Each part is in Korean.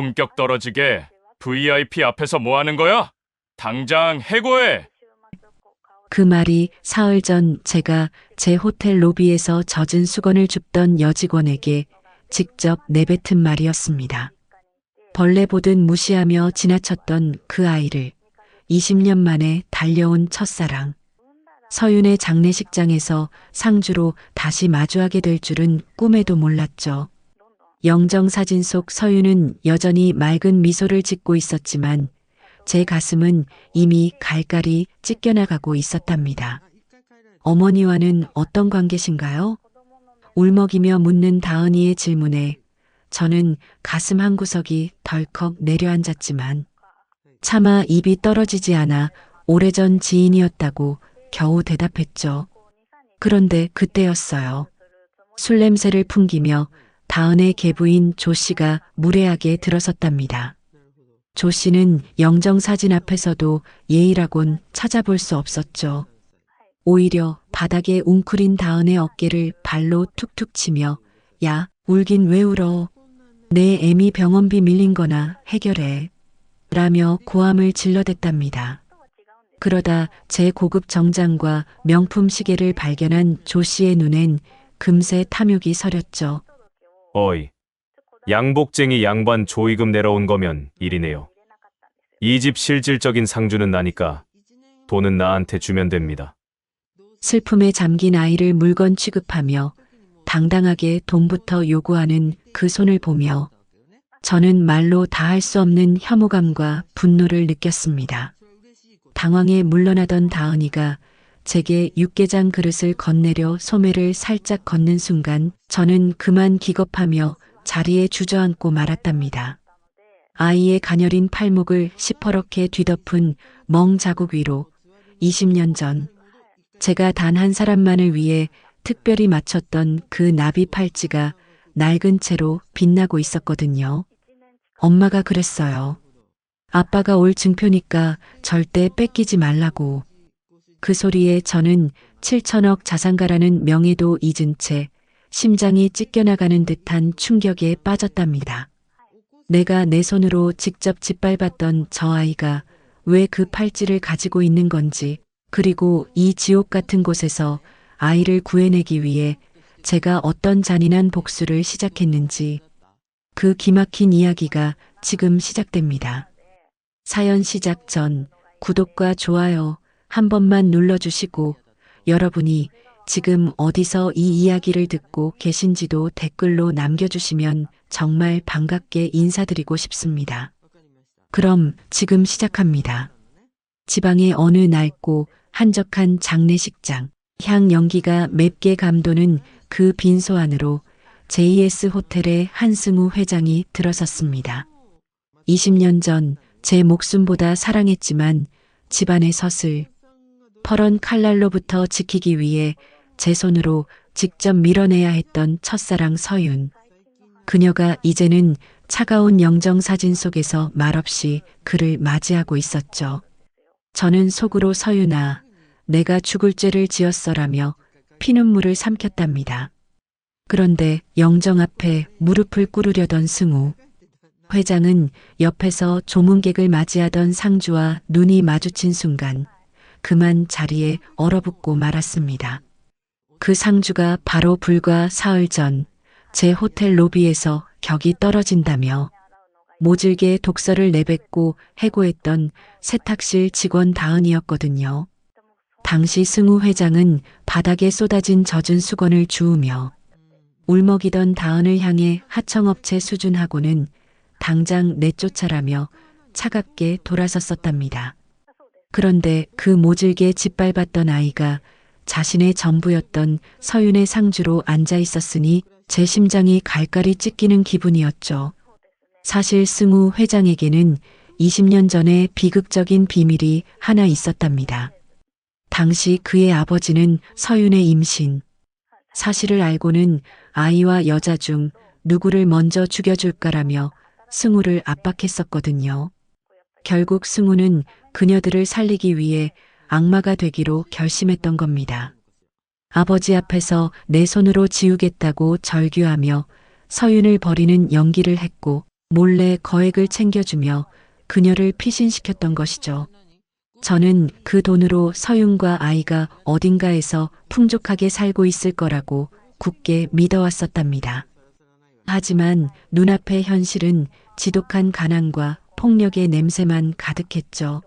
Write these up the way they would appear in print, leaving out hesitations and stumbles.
품격 떨어지게 VIP 앞에서 뭐 하는 거야? 당장 해고해! 그 말이 사흘 전 제가 제 호텔 로비에서 젖은 수건을 줍던 여직원에게 직접 내뱉은 말이었습니다. 벌레 보듯 무시하며 지나쳤던 그 아이를 20년 만에 달려온 첫사랑. 서윤의 장례식장에서 상주로 다시 마주하게 될 줄은 꿈에도 몰랐죠. 영정사진 속 서윤은 여전히 맑은 미소를 짓고 있었지만 제 가슴은 이미 갈갈이 찢겨나가고 있었답니다. 어머니와는 어떤 관계신가요? 울먹이며 묻는 다은이의 질문에 저는 가슴 한구석이 덜컥 내려앉았지만 차마 입이 떨어지지 않아 오래전 지인이었다고 겨우 대답했죠. 그런데 그때였어요. 술 냄새를 풍기며 다은의 계부인 조 씨가 무례하게 들어섰답니다. 조 씨는 영정사진 앞에서도 예의라곤 찾아볼 수 없었죠. 오히려 바닥에 웅크린 다은의 어깨를 발로 툭툭 치며 야, 울긴 왜 울어. 내 애미 병원비 밀린 거나 해결해. 라며 고함을 질러댔답니다. 그러다 제 고급 정장과 명품 시계를 발견한 조 씨의 눈엔 금세 탐욕이 서렸죠. 어이, 양복쟁이 양반 조의금 내러온 거면 일이네요. 이 집 실질적인 상주는 나니까 돈은 나한테 주면 됩니다. 슬픔에 잠긴 아이를 물건 취급하며 당당하게 돈부터 요구하는 그 손을 보며 저는 말로 다 할 수 없는 혐오감과 분노를 느꼈습니다. 당황해 물러나던 다은이가 제게 육개장 그릇을 건네려 소매를 살짝 걷는 순간 저는 그만 기겁하며 자리에 주저앉고 말았답니다. 아이의 가녀린 팔목을 시퍼렇게 뒤덮은 멍 자국 위로 20년 전 제가 단 한 사람만을 위해 특별히 맞췄던 그 나비 팔찌가 낡은 채로 빛나고 있었거든요. 엄마가 그랬어요. 아빠가 올 증표니까 절대 뺏기지 말라고. 그 소리에 저는 7천억 자산가라는 명예도 잊은 채 심장이 찢겨나가는 듯한 충격에 빠졌답니다. 내가 내 손으로 직접 짓밟았던 저 아이가 왜 그 팔찌를 가지고 있는 건지, 그리고 이 지옥 같은 곳에서 아이를 구해내기 위해 제가 어떤 잔인한 복수를 시작했는지, 그 기막힌 이야기가 지금 시작됩니다. 사연 시작 전 구독과 좋아요 한 번만 눌러주시고 여러분이 지금 어디서 이 이야기를 듣고 계신지도 댓글로 남겨주시면 정말 반갑게 인사드리고 싶습니다. 그럼 지금 시작합니다. 지방의 어느 낡고 한적한 장례식장, 향 연기가 맵게 감도는 그 빈소 안으로 JS 호텔의 한승우 회장이 들어섰습니다. 20년 전 제 목숨보다 사랑했지만 집안의 서슬, 퍼런 칼날로부터 지키기 위해 제 손으로 직접 밀어내야 했던 첫사랑 서윤. 그녀가 이제는 차가운 영정사진 속에서 말없이 그를 맞이하고 있었죠. 저는 속으로 서윤아, 내가 죽을 죄를 지었어라며 피눈물을 삼켰답니다. 그런데 영정 앞에 무릎을 꿇으려던 승우. 회장은 옆에서 조문객을 맞이하던 상주와 눈이 마주친 순간 그만 자리에 얼어붙고 말았습니다. 그 상주가 바로 불과 사흘 전 제 호텔 로비에서 격이 떨어진다며 모질게 독서를 내뱉고 해고했던 세탁실 직원 다은이었거든요. 당시 승우 회장은 바닥에 쏟아진 젖은 수건을 주우며 울먹이던 다은을 향해 하청업체 수준하고는 당장 내쫓아라며 차갑게 돌아섰었답니다. 그런데 그 모질게 짓밟았던 아이가 자신의 전부였던 서윤의 상주로 앉아 있었으니 제 심장이 갈갈이 찢기는 기분이었죠. 사실 승우 회장에게는 20년 전에 비극적인 비밀이 하나 있었답니다. 당시 그의 아버지는 서윤의 임신. 사실을 알고는 아이와 여자 중 누구를 먼저 죽여줄까라며 승우를 압박했었거든요. 결국 승우는 그녀들을 살리기 위해 악마가 되기로 결심했던 겁니다. 아버지 앞에서 내 손으로 지우겠다고 절규하며 서윤을 버리는 연기를 했고 몰래 거액을 챙겨주며 그녀를 피신시켰던 것이죠. 저는 그 돈으로 서윤과 아이가 어딘가에서 풍족하게 살고 있을 거라고 굳게 믿어왔었답니다. 하지만 눈앞의 현실은 지독한 가난과 폭력의 냄새만 가득했죠.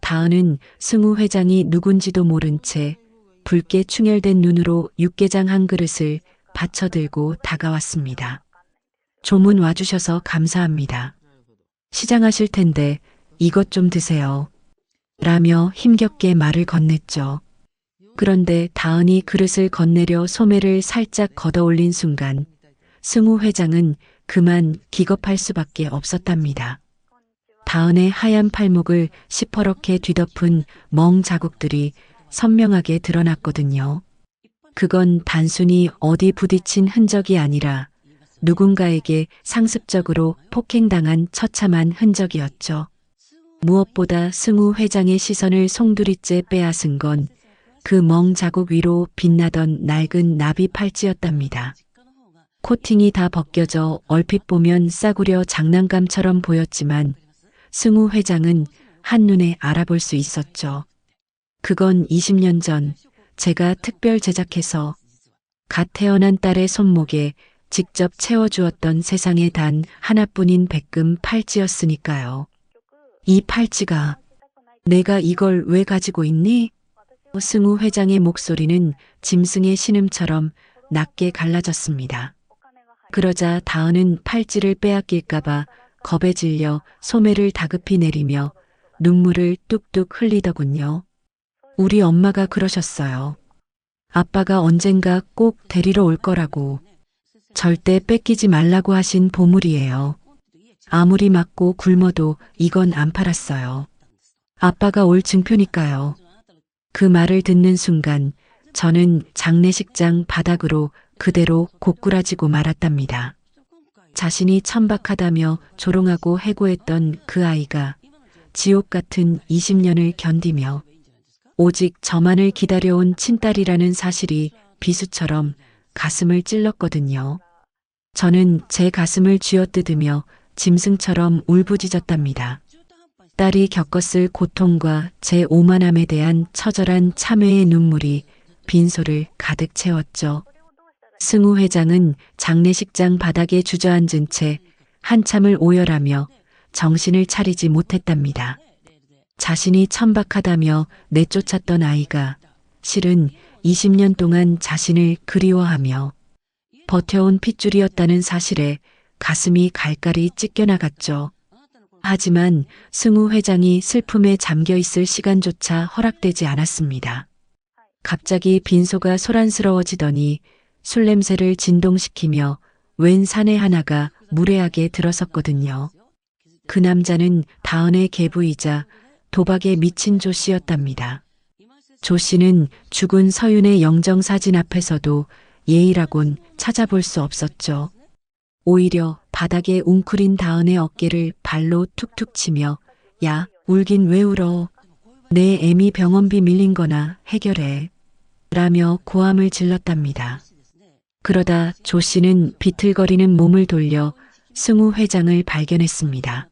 다은은 승우 회장이 누군지도 모른 채 붉게 충혈된 눈으로 육개장 한 그릇을 받쳐들고 다가왔습니다. 조문 와주셔서 감사합니다. 시장하실 텐데 이것 좀 드세요. 라며 힘겹게 말을 건넸죠. 그런데 다은이 그릇을 건네려 소매를 살짝 걷어올린 순간 승우 회장은 그만 기겁할 수밖에 없었답니다. 다은의 하얀 팔목을 시퍼렇게 뒤덮은 멍 자국들이 선명하게 드러났거든요. 그건 단순히 어디 부딪힌 흔적이 아니라 누군가에게 상습적으로 폭행당한 처참한 흔적이었죠. 무엇보다 승우 회장의 시선을 송두리째 빼앗은 건 그 멍 자국 위로 빛나던 낡은 나비 팔찌였답니다. 코팅이 다 벗겨져 얼핏 보면 싸구려 장난감처럼 보였지만 승우 회장은 한눈에 알아볼 수 있었죠. 그건 20년 전 제가 특별 제작해서 갓 태어난 딸의 손목에 직접 채워주었던 세상에 단 하나뿐인 백금 팔찌였으니까요. 이 팔찌가 내가 이걸 왜 가지고 있니? 승우 회장의 목소리는 짐승의 신음처럼 낮게 갈라졌습니다. 그러자 다은은 팔찌를 빼앗길까봐 겁에 질려 소매를 다급히 내리며 눈물을 뚝뚝 흘리더군요. 우리 엄마가 그러셨어요. 아빠가 언젠가 꼭 데리러 올 거라고. 절대 뺏기지 말라고 하신 보물이에요. 아무리 맞고 굶어도 이건 안 팔았어요. 아빠가 올 증표니까요. 그 말을 듣는 순간 저는 장례식장 바닥으로 그대로 고꾸라지고 말았답니다. 자신이 천박하다며 조롱하고 해고했던 그 아이가 지옥 같은 20년을 견디며 오직 저만을 기다려온 친딸이라는 사실이 비수처럼 가슴을 찔렀거든요. 저는 제 가슴을 쥐어뜯으며 짐승처럼 울부짖었답니다. 딸이 겪었을 고통과 제 오만함에 대한 처절한 참회의 눈물이 빈소를 가득 채웠죠. 승우 회장은 장례식장 바닥에 주저앉은 채 한참을 오열하며 정신을 차리지 못했답니다. 자신이 천박하다며 내쫓았던 아이가 실은 20년 동안 자신을 그리워하며 버텨온 핏줄이었다는 사실에 가슴이 갈갈이 찢겨나갔죠. 하지만 승우 회장이 슬픔에 잠겨 있을 시간조차 허락되지 않았습니다. 갑자기 빈소가 소란스러워지더니 술 냄새를 진동시키며 웬 사내 하나가 무례하게 들어섰거든요. 그 남자는 다은의 계부이자 도박에 미친 조 씨였답니다. 조 씨는 죽은 서윤의 영정사진 앞에서도 예의라곤 찾아볼 수 없었죠. 오히려 바닥에 웅크린 다은의 어깨를 발로 툭툭 치며 야, 울긴 왜 울어. 내 애미 병원비 밀린 거나 해결해. 라며 고함을 질렀답니다. 그러다 조 씨는 비틀거리는 몸을 돌려 승우 회장을 발견했습니다.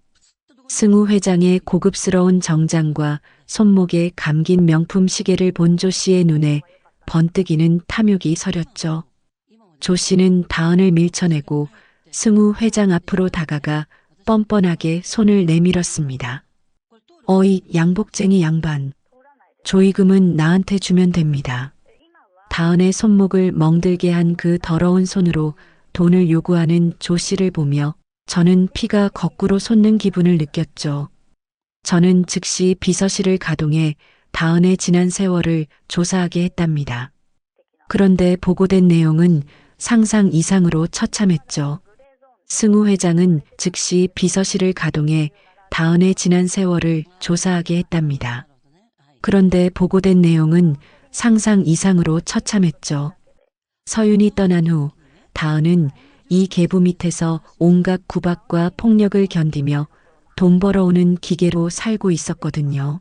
승우 회장의 고급스러운 정장과 손목에 감긴 명품 시계를 본 조 씨의 눈에 번뜩이는 탐욕이 서렸죠. 조 씨는 다은을 밀쳐내고 승우 회장 앞으로 다가가 뻔뻔하게 손을 내밀었습니다. 어이, 양복쟁이 양반. 조의금은 나한테 주면 됩니다. 다은의 손목을 멍들게 한 그 더러운 손으로 돈을 요구하는 조 씨를 보며 저는 피가 거꾸로 솟는 기분을 느꼈죠. 저는 즉시 비서실을 가동해 다은의 지난 세월을 조사하게 했답니다. 그런데 보고된 내용은 상상 이상으로 처참했죠. 승우 회장은 즉시 비서실을 가동해 다은의 지난 세월을 조사하게 했답니다. 그런데 보고된 내용은 상상 이상으로 처참했죠. 서윤이 떠난 후 다은은 이 계부 밑에서 온갖 구박과 폭력을 견디며 돈 벌어오는 기계로 살고 있었거든요.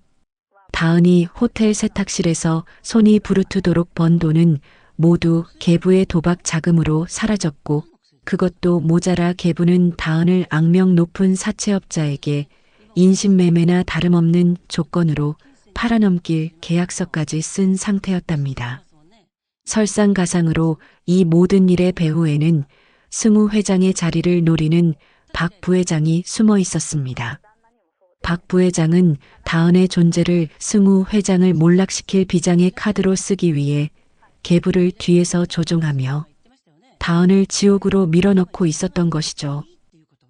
다은이 호텔 세탁실에서 손이 부르트도록 번 돈은 모두 계부의 도박 자금으로 사라졌고 그것도 모자라 계부는 다은을 악명 높은 사채업자에게 인신매매나 다름없는 조건으로 팔아넘길 계약서까지 쓴 상태였답니다. 설상가상으로 이 모든 일의 배후에는 승우 회장의 자리를 노리는 박 부회장이 숨어 있었습니다. 박 부회장은 다은의 존재를 승우 회장을 몰락시킬 비장의 카드로 쓰기 위해 계부를 뒤에서 조종하며 다은을 지옥으로 밀어넣고 있었던 것이죠.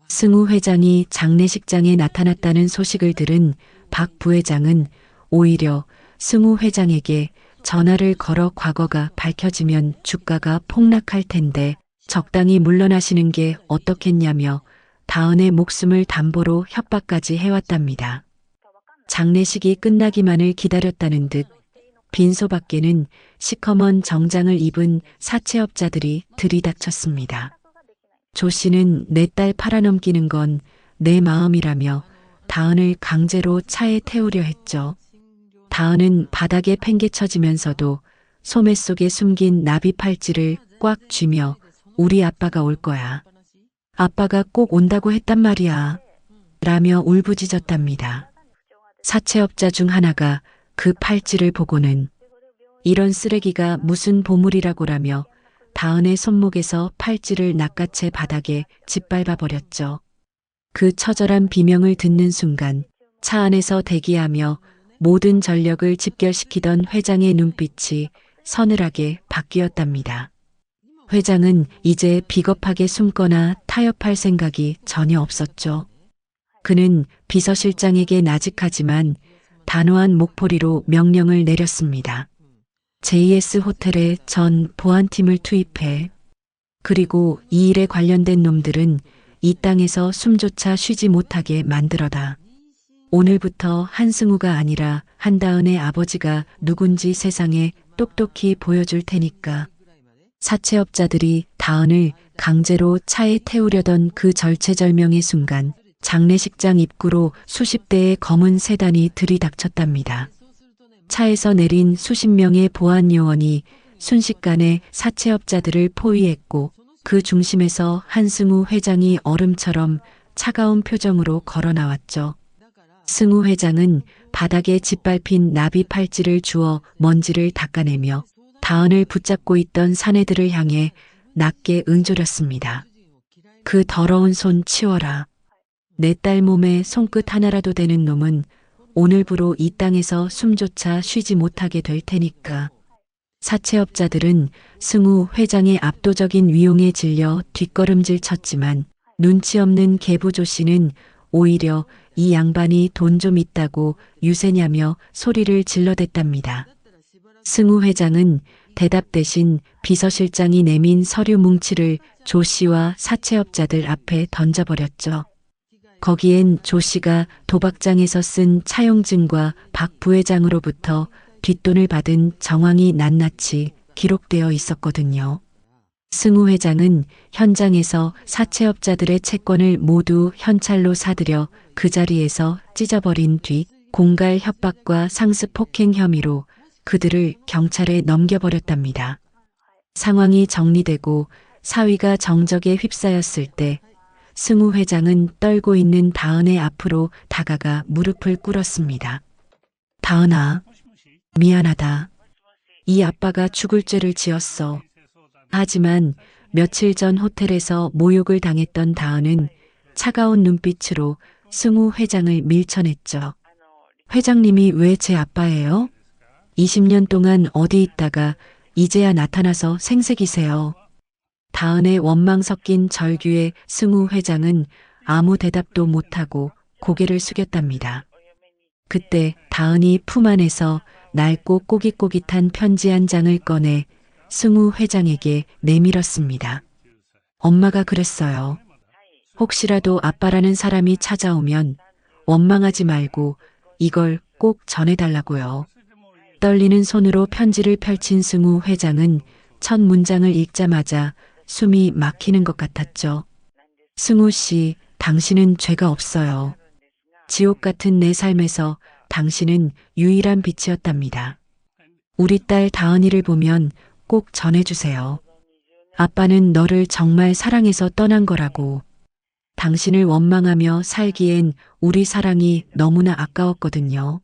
승우 회장이 장례식장에 나타났다는 소식을 들은 박 부회장은 오히려 승우 회장에게 전화를 걸어 과거가 밝혀지면 주가가 폭락할 텐데 적당히 물러나시는 게 어떻겠냐며 다은의 목숨을 담보로 협박까지 해왔답니다. 장례식이 끝나기만을 기다렸다는 듯 빈소 밖에는 시커먼 정장을 입은 사채업자들이 들이닥쳤습니다. 조 씨는 내 딸 팔아넘기는 건 내 마음이라며 다은을 강제로 차에 태우려 했죠. 다은은 바닥에 팽개쳐지면서도 소매 속에 숨긴 나비 팔찌를 꽉 쥐며 우리 아빠가 올 거야. 아빠가 꼭 온다고 했단 말이야. 라며 울부짖었답니다. 사채업자 중 하나가 그 팔찌를 보고는 이런 쓰레기가 무슨 보물이라고라며 다은의 손목에서 팔찌를 낚아채 바닥에 짓밟아 버렸죠. 그 처절한 비명을 듣는 순간 차 안에서 대기하며 모든 전력을 집결시키던 회장의 눈빛이 서늘하게 바뀌었답니다. 회장은 이제 비겁하게 숨거나 타협할 생각이 전혀 없었죠. 그는 비서실장에게 나직하지만 단호한 목소리로 명령을 내렸습니다. JS 호텔에 전 보안팀을 투입해. 그리고 이 일에 관련된 놈들은 이 땅에서 숨조차 쉬지 못하게 만들어다. 오늘부터 한승우가 아니라 한다은의 아버지가 누군지 세상에 똑똑히 보여줄 테니까. 사채업자들이 다은을 강제로 차에 태우려던 그 절체절명의 순간 장례식장 입구로 수십 대의 검은 세단이 들이닥쳤답니다. 차에서 내린 수십 명의 보안 요원이 순식간에 사채업자들을 포위했고 그 중심에서 한승우 회장이 얼음처럼 차가운 표정으로 걸어 나왔죠. 승우 회장은 바닥에 짓밟힌 나비 팔찌를 주워 먼지를 닦아내며 다은을 붙잡고 있던 사내들을 향해 낮게 응조렸습니다. 그 더러운 손 치워라. 내 딸 몸에 손끝 하나라도 되는 놈은 오늘부로 이 땅에서 숨조차 쉬지 못하게 될 테니까. 사채업자들은 승우 회장의 압도적인 위용에 질려 뒷걸음질 쳤지만 눈치 없는 계부조 씨는 오히려 이 양반이 돈 좀 있다고 유세냐며 소리를 질러댔답니다. 승우 회장은 대답 대신 비서실장이 내민 서류 뭉치를 조 씨와 사채업자들 앞에 던져버렸죠. 거기엔 조 씨가 도박장에서 쓴 차용증과 박 부회장으로부터 뒷돈을 받은 정황이 낱낱이 기록되어 있었거든요. 승우 회장은 현장에서 사채업자들의 채권을 모두 현찰로 사들여 그 자리에서 찢어버린 뒤 공갈 협박과 상습 폭행 혐의로 그들을 경찰에 넘겨버렸답니다. 상황이 정리되고 사위가 정적에 휩싸였을 때 승우 회장은 떨고 있는 다은의 앞으로 다가가 무릎을 꿇었습니다. 다은아, 미안하다. 이 아빠가 죽을 죄를 지었어. 하지만 며칠 전 호텔에서 모욕을 당했던 다은은 차가운 눈빛으로 승우 회장을 밀쳐냈죠. 회장님이 왜 제 아빠예요? 20년 동안 어디 있다가 이제야 나타나서 생색이세요. 다은의 원망 섞인 절규에 승우 회장은 아무 대답도 못하고 고개를 숙였답니다. 그때 다은이 품 안에서 낡고 꼬깃꼬깃한 편지 한 장을 꺼내 승우 회장에게 내밀었습니다. 엄마가 그랬어요. 혹시라도 아빠라는 사람이 찾아오면 원망하지 말고 이걸 꼭 전해달라고요. 떨리는 손으로 편지를 펼친 승우 회장은 첫 문장을 읽자마자 숨이 막히는 것 같았죠. 승우 씨, 당신은 죄가 없어요. 지옥 같은 내 삶에서 당신은 유일한 빛이었답니다. 우리 딸 다은이를 보면 꼭 전해주세요. 아빠는 너를 정말 사랑해서 떠난 거라고. 당신을 원망하며 살기엔 우리 사랑이 너무나 아까웠거든요.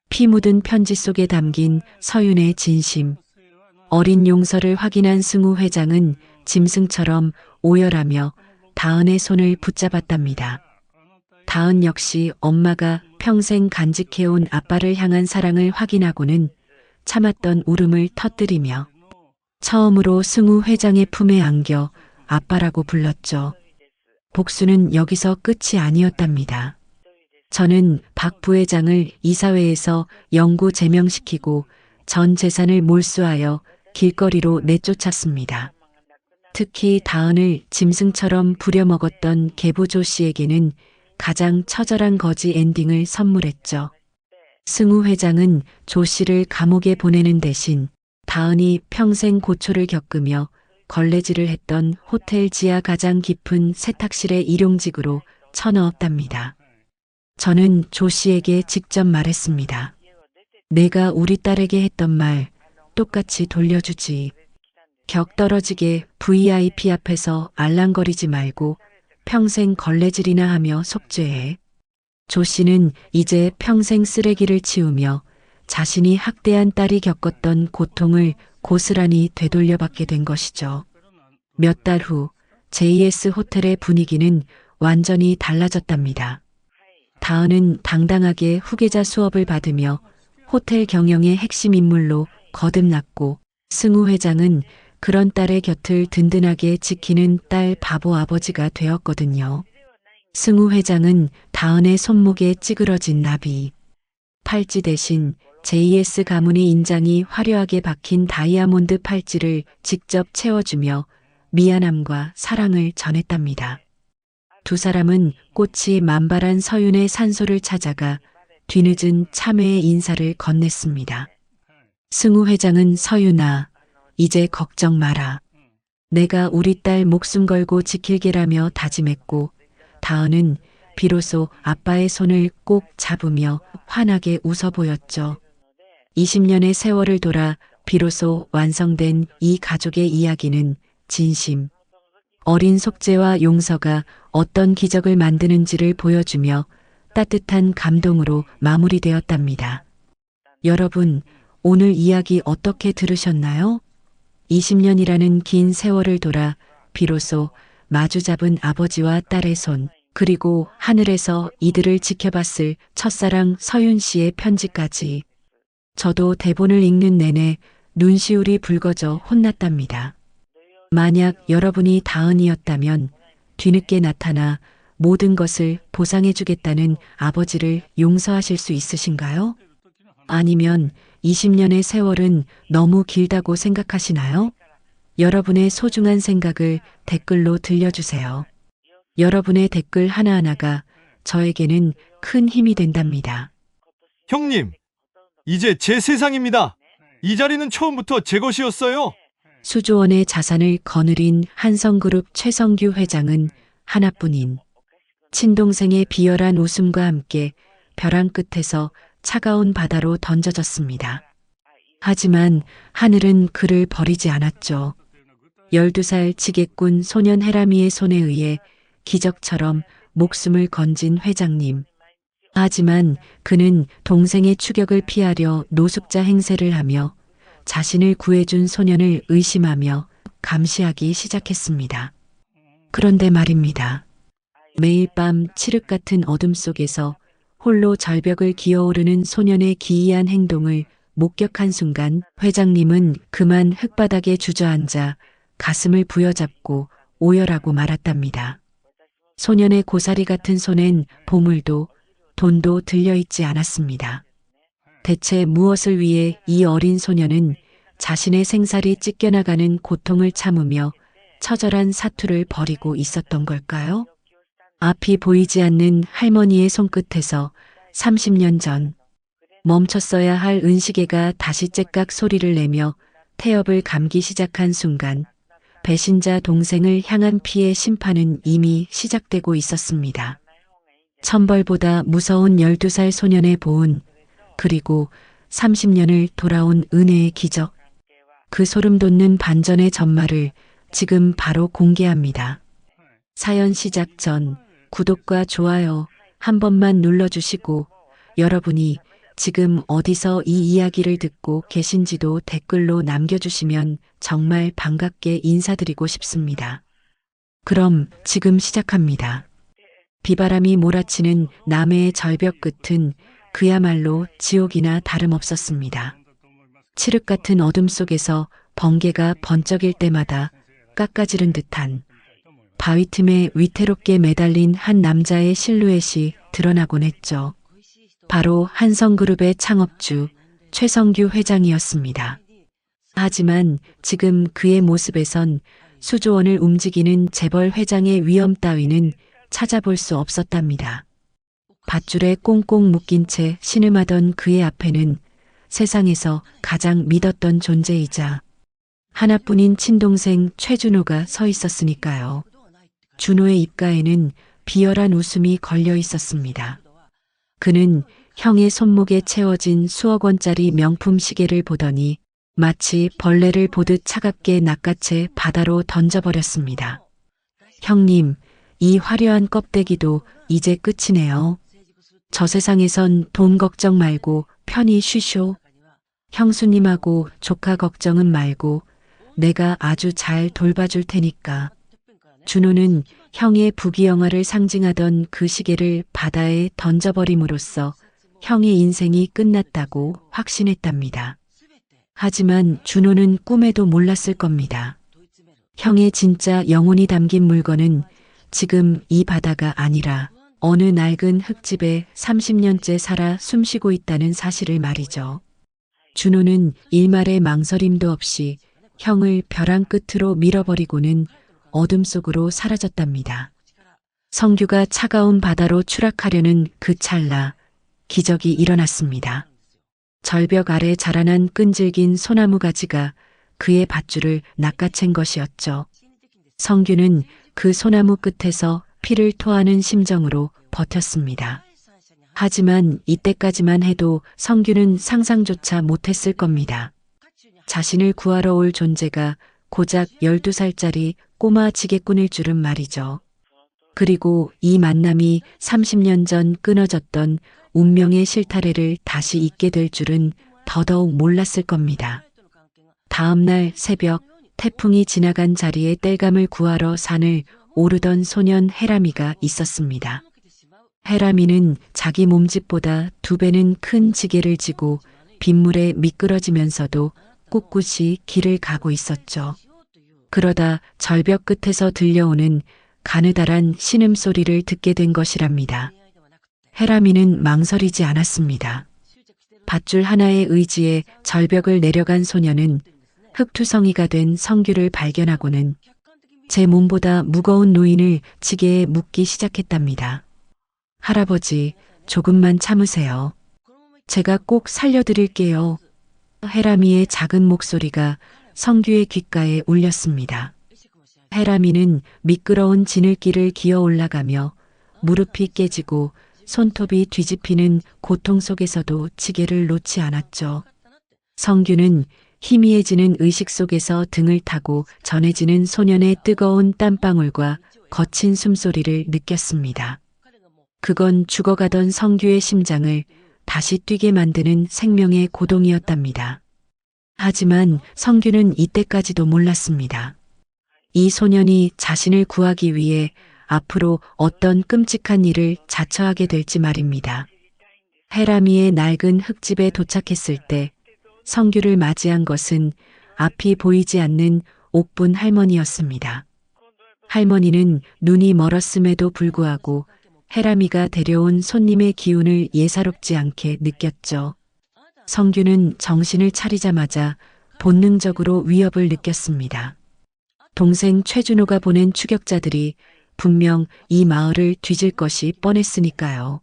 피 묻은 편지 속에 담긴 서윤의 진심. 어린 용서를 확인한 승우 회장은 짐승처럼 오열하며 다은의 손을 붙잡았답니다. 다은 역시 엄마가 평생 간직해온 아빠를 향한 사랑을 확인하고는 참았던 울음을 터뜨리며 처음으로 승우 회장의 품에 안겨 아빠라고 불렀죠. 복수는 여기서 끝이 아니었답니다. 저는 박 부회장을 이사회에서 영구 제명시키고 전 재산을 몰수하여 길거리로 내쫓았습니다. 특히 다은을 짐승처럼 부려먹었던 계부조 씨에게는 가장 처절한 거지 엔딩을 선물했죠. 승우 회장은 조 씨를 감옥에 보내는 대신 다은이 평생 고초를 겪으며 걸레질을 했던 호텔 지하 가장 깊은 세탁실의 일용직으로 쳐넣었답니다. 저는 조 씨에게 직접 말했습니다. 내가 우리 딸에게 했던 말 똑같이 돌려주지. 격 떨어지게 VIP 앞에서 알랑거리지 말고 평생 걸레질이나 하며 속죄해. 조 씨는 이제 평생 쓰레기를 치우며 자신이 학대한 딸이 겪었던 고통을 고스란히 되돌려받게 된 것이죠. 몇 달 후 JS 호텔의 분위기는 완전히 달라졌답니다. 다은은 당당하게 후계자 수업을 받으며 호텔 경영의 핵심 인물로 거듭났고 승우 회장은 그런 딸의 곁을 든든하게 지키는 딸 바보 아버지가 되었거든요. 승우 회장은 다은의 손목에 찌그러진 나비, 팔찌 대신 JS 가문의 인장이 화려하게 박힌 다이아몬드 팔찌를 직접 채워주며 미안함과 사랑을 전했답니다. 두 사람은 꽃이 만발한 서윤의 산소를 찾아가 뒤늦은 참회의 인사를 건넸습니다. 승우 회장은 서윤아, 이제 걱정 마라. 내가 우리 딸 목숨 걸고 지킬게라며 다짐했고 다은은 비로소 아빠의 손을 꼭 잡으며 환하게 웃어 보였죠. 20년의 세월을 돌아 비로소 완성된 이 가족의 이야기는 진심, 어린 속죄와 용서가 어떤 기적을 만드는지를 보여주며 따뜻한 감동으로 마무리되었답니다. 여러분, 오늘 이야기 어떻게 들으셨나요? 20년이라는 긴 세월을 돌아 비로소 마주잡은 아버지와 딸의 손, 그리고 하늘에서 이들을 지켜봤을 첫사랑 서윤 씨의 편지까지. 저도 대본을 읽는 내내 눈시울이 붉어져 혼났답니다. 만약 여러분이 다은이었다면 뒤늦게 나타나 모든 것을 보상해주겠다는 아버지를 용서하실 수 있으신가요? 아니면 20년의 세월은 너무 길다고 생각하시나요? 여러분의 소중한 생각을 댓글로 들려주세요. 여러분의 댓글 하나하나가 저에게는 큰 힘이 된답니다. 형님, 이제 제 세상입니다. 이 자리는 처음부터 제 것이었어요. 수조원의 자산을 거느린 한성그룹 최성규 회장은 하나뿐인 친동생의 비열한 웃음과 함께 벼랑 끝에서 차가운 바다로 던져졌습니다. 하지만 하늘은 그를 버리지 않았죠. 12살 지게꾼 소년 헤라미의 손에 의해 기적처럼 목숨을 건진 회장님. 하지만 그는 동생의 추격을 피하려 노숙자 행세를 하며 자신을 구해준 소년을 의심하며 감시하기 시작했습니다. 그런데 말입니다. 매일 밤 칠흑 같은 어둠 속에서 홀로 절벽을 기어오르는 소년의 기이한 행동을 목격한 순간 회장님은 그만 흙바닥에 주저앉아 가슴을 부여잡고 오열하고 말았답니다. 소년의 고사리 같은 손엔 보물도 돈도 들려있지 않았습니다. 대체 무엇을 위해 이 어린 소년은 자신의 생살이 찢겨나가는 고통을 참으며 처절한 사투를 벌이고 있었던 걸까요? 앞이 보이지 않는 할머니의 손끝에서 30년 전 멈췄어야 할 은시계가 다시 째깍 소리를 내며 태엽을 감기 시작한 순간 배신자 동생을 향한 피의 심판은 이미 시작되고 있었습니다. 천벌보다 무서운 12살 소년의 보은, 그리고 30년을 돌아온 은혜의 기적. 그 소름 돋는 반전의 전말을 지금 바로 공개합니다. 사연 시작 전 구독과 좋아요 한 번만 눌러주시고 여러분이 지금 어디서 이 이야기를 듣고 계신지도 댓글로 남겨주시면 정말 반갑게 인사드리고 싶습니다. 그럼 지금 시작합니다. 비바람이 몰아치는 남해의 절벽 끝은 그야말로 지옥이나 다름없었습니다. 칠흑 같은 어둠 속에서 번개가 번쩍일 때마다 깎아지른 듯한 바위 틈에 위태롭게 매달린 한 남자의 실루엣이 드러나곤 했죠. 바로 한성그룹의 창업주 최성규 회장이었습니다. 하지만 지금 그의 모습에선 수조원을 움직이는 재벌 회장의 위엄 따위는 찾아볼 수 없었답니다. 밧줄에 꽁꽁 묶인 채 신음하던 그의 앞에는 세상에서 가장 믿었던 존재이자 하나뿐인 친동생 최준호가 서 있었으니까요. 준호의 입가에는 비열한 웃음이 걸려 있었습니다. 그는 형의 손목에 채워진 수억 원짜리 명품 시계를 보더니 마치 벌레를 보듯 차갑게 낚아채 바다로 던져버렸습니다. 형님, 이 화려한 껍데기도 이제 끝이네요. 저 세상에선 돈 걱정 말고 편히 쉬쇼. 형수님하고 조카 걱정은 말고 내가 아주 잘 돌봐줄 테니까. 준호는 형의 부귀영화를 상징하던 그 시계를 바다에 던져버림으로써 형의 인생이 끝났다고 확신했답니다. 하지만 준호는 꿈에도 몰랐을 겁니다. 형의 진짜 영혼이 담긴 물건은 지금 이 바다가 아니라 어느 낡은 흙집에 30년째 살아 숨쉬고 있다는 사실을 말이죠. 준호는 일말의 망설임도 없이 형을 벼랑 끝으로 밀어버리고는 어둠 속으로 사라졌답니다. 성규가 차가운 바다로 추락하려는 그 찰나 기적이 일어났습니다. 절벽 아래 자라난 끈질긴 소나무 가지가 그의 밧줄을 낚아챈 것이었죠. 성규는 그 소나무 끝에서 피를 토하는 심정으로 버텼습니다. 하지만 이때까지만 해도 성규는 상상조차 못했을 겁니다. 자신을 구하러 올 존재가 고작 12살짜리 꼬마 지게꾼일 줄은 말이죠. 그리고 이 만남이 30년 전 끊어졌던 운명의 실타래를 다시 잇게 될 줄은 더더욱 몰랐을 겁니다. 다음 날 새벽 태풍이 지나간 자리에 땔감을 구하러 산을 오르던 소년 해람이가 있었습니다. 해람이는 자기 몸집보다 2배는 큰 지게를 지고 빗물에 미끄러지면서도 꿋꿋이 길을 가고 있었죠. 그러다 절벽 끝에서 들려오는 가느다란 신음소리를 듣게 된 것이랍니다. 해람이는 망설이지 않았습니다. 밧줄 하나의 의지에 절벽을 내려간 소녀는 흙투성이가 된 성규를 발견하고는 제 몸보다 무거운 노인을 지게에 묶기 시작했답니다. 할아버지, 조금만 참으세요. 제가 꼭 살려드릴게요. 해람이의 작은 목소리가 성규의 귓가에 울렸습니다. 해람이는 미끄러운 지늘길을 기어 올라가며 무릎이 깨지고 손톱이 뒤집히는 고통 속에서도 지게를 놓지 않았죠. 성규는 희미해지는 의식 속에서 등을 타고 전해지는 소년의 뜨거운 땀방울과 거친 숨소리를 느꼈습니다. 그건 죽어가던 성규의 심장을 다시 뛰게 만드는 생명의 고동이었답니다. 하지만 성규는 이때까지도 몰랐습니다. 이 소년이 자신을 구하기 위해 앞으로 어떤 끔찍한 일을 자처하게 될지 말입니다. 해람이의 낡은 흙집에 도착했을 때 성규를 맞이한 것은 앞이 보이지 않는 옥분 할머니였습니다. 할머니는 눈이 멀었음에도 불구하고 해람이가 데려온 손님의 기운을 예사롭지 않게 느꼈죠. 성규는 정신을 차리자마자 본능적으로 위협을 느꼈습니다. 동생 최준호가 보낸 추격자들이 분명 이 마을을 뒤질 것이 뻔했으니까요.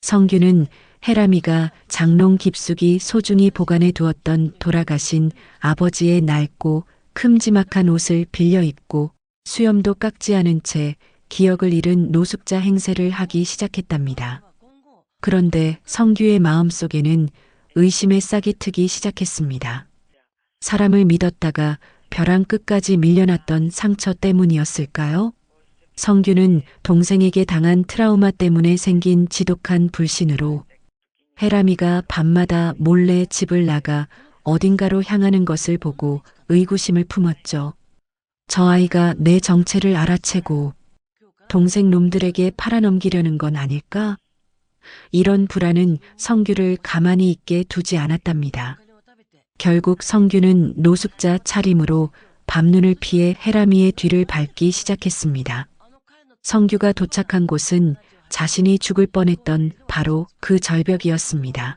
성규는 해람이가 장롱 깊숙이 소중히 보관해 두었던 돌아가신 아버지의 낡고 큼지막한 옷을 빌려 입고 수염도 깎지 않은 채 기억을 잃은 노숙자 행세를 하기 시작했답니다. 그런데 성규의 마음속에는 의심의 싹이 트기 시작했습니다. 사람을 믿었다가 벼랑 끝까지 밀려났던 상처 때문이었을까요? 성규는 동생에게 당한 트라우마 때문에 생긴 지독한 불신으로 혜람이가 밤마다 몰래 집을 나가 어딘가로 향하는 것을 보고 의구심을 품었죠. 저 아이가 내 정체를 알아채고 동생 놈들에게 팔아넘기려는 건 아닐까? 이런 불안은 성규를 가만히 있게 두지 않았답니다. 결국 성규는 노숙자 차림으로 밤눈을 피해 혜람이의 뒤를 밟기 시작했습니다. 성규가 도착한 곳은 자신이 죽을 뻔했던 바로 그 절벽이었습니다.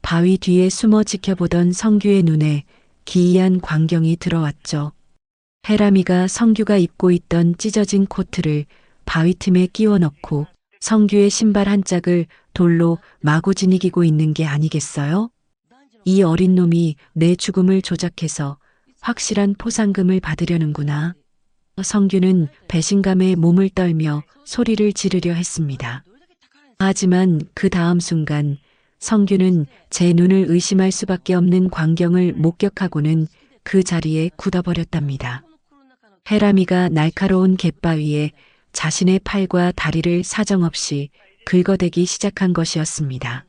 바위 뒤에 숨어 지켜보던 성규의 눈에 기이한 광경이 들어왔죠. 혜람이가 성규가 입고 있던 찢어진 코트를 바위 틈에 끼워 넣고 성규의 신발 한 짝을 돌로 마구 지니기고 있는 게 아니겠어요? 이 어린 놈이 내 죽음을 조작해서 확실한 포상금을 받으려는구나. 성규는 배신감에 몸을 떨며 소리를 지르려 했습니다. 하지만 그 다음 순간 성규는 제 눈을 의심할 수밖에 없는 광경을 목격하고는 그 자리에 굳어버렸답니다. 혜람이가 날카로운 갯바위에 자신의 팔과 다리를 사정없이 긁어대기 시작한 것이었습니다.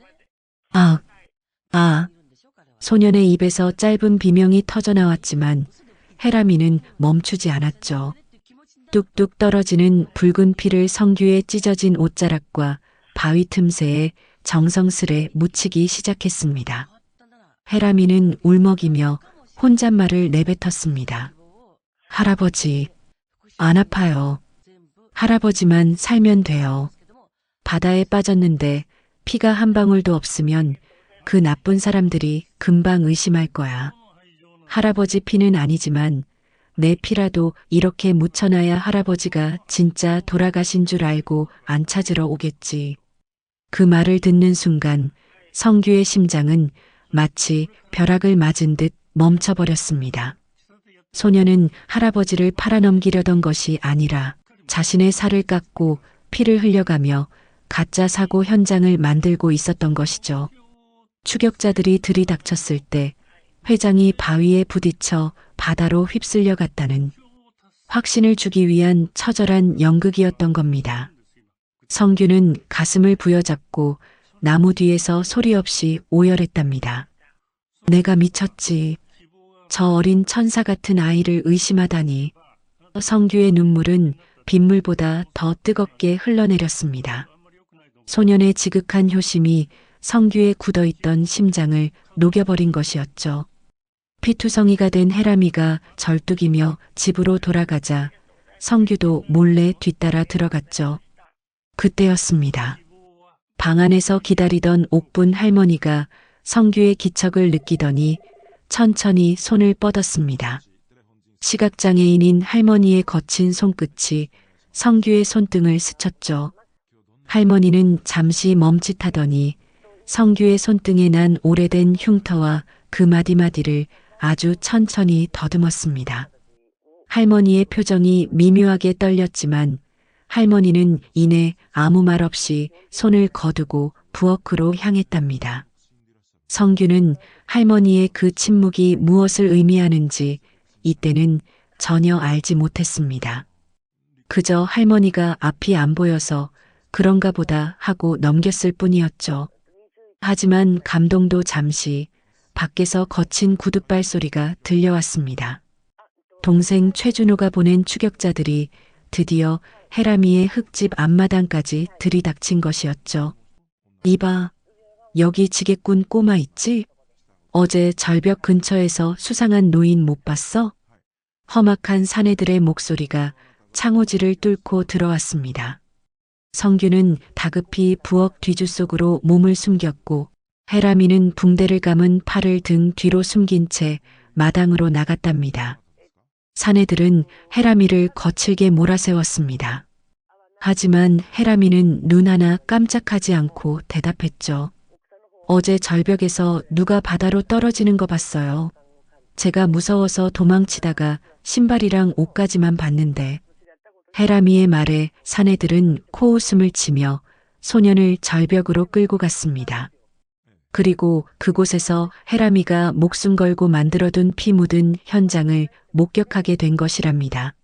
소년의 입에서 짧은 비명이 터져나왔지만 혜람이는 멈추지 않았죠. 뚝뚝 떨어지는 붉은 피를 성규의 찢어진 옷자락과 바위 틈새에 정성스레 묻히기 시작했습니다. 혜람이는 울먹이며 혼잣말을 내뱉었습니다. 할아버지, 안 아파요. 할아버지만 살면 돼요. 바다에 빠졌는데 피가 한 방울도 없으면 그 나쁜 사람들이 금방 의심할 거야. 할아버지 피는 아니지만 내 피라도 이렇게 묻혀놔야 할아버지가 진짜 돌아가신 줄 알고 안 찾으러 오겠지. 그 말을 듣는 순간 성규의 심장은 마치 벼락을 맞은 듯 멈춰버렸습니다. 소녀는 할아버지를 팔아넘기려던 것이 아니라 자신의 살을 깎고 피를 흘려가며 가짜 사고 현장을 만들고 있었던 것이죠. 추격자들이 들이닥쳤을 때 회장이 바위에 부딪혀 바다로 휩쓸려 갔다는 확신을 주기 위한 처절한 연극이었던 겁니다. 성규는 가슴을 부여잡고 나무 뒤에서 소리 없이 오열했답니다. 내가 미쳤지. 저 어린 천사 같은 아이를 의심하다니. 성규의 눈물은 빗물보다 더 뜨겁게 흘러내렸습니다. 소년의 지극한 효심이 성규의 굳어있던 심장을 녹여버린 것이었죠. 피투성이가 된 혜람이가 절뚝이며 집으로 돌아가자 성규도 몰래 뒤따라 들어갔죠. 그때였습니다. 방 안에서 기다리던 옥분 할머니가 성규의 기척을 느끼더니 천천히 손을 뻗었습니다. 시각장애인인 할머니의 거친 손끝이 성규의 손등을 스쳤죠. 할머니는 잠시 멈칫하더니 성규의 손등에 난 오래된 흉터와 그 마디마디를 아주 천천히 더듬었습니다. 할머니의 표정이 미묘하게 떨렸지만 할머니는 이내 아무 말 없이 손을 거두고 부엌으로 향했답니다. 성규는 할머니의 그 침묵이 무엇을 의미하는지 이때는 전혀 알지 못했습니다. 그저 할머니가 앞이 안 보여서 그런가 보다 하고 넘겼을 뿐이었죠. 하지만 감동도 잠시 밖에서 거친 구둣발 소리가 들려왔습니다. 동생 최준호가 보낸 추격자들이 드디어 혜람이의 흙집 앞마당까지 들이닥친 것이었죠. 이봐, 여기 지게꾼 꼬마 있지? 어제 절벽 근처에서 수상한 노인 못 봤어? 험악한 사내들의 목소리가 창호지를 뚫고 들어왔습니다. 성규는 다급히 부엌 뒤주 속으로 몸을 숨겼고 혜람이는 붕대를 감은 팔을 등 뒤로 숨긴 채 마당으로 나갔답니다. 사내들은 혜람이를 거칠게 몰아세웠습니다. 하지만 혜람이는 눈 하나 깜짝하지 않고 대답했죠. 어제 절벽에서 누가 바다로 떨어지는 거 봤어요. 제가 무서워서 도망치다가 신발이랑 옷까지만 봤는데. 혜람이의 말에 사내들은 코웃음을 치며 소년을 절벽으로 끌고 갔습니다. 그리고 그곳에서 해람이가 목숨 걸고 만들어둔 피 묻은 현장을 목격하게 된 것이랍니다.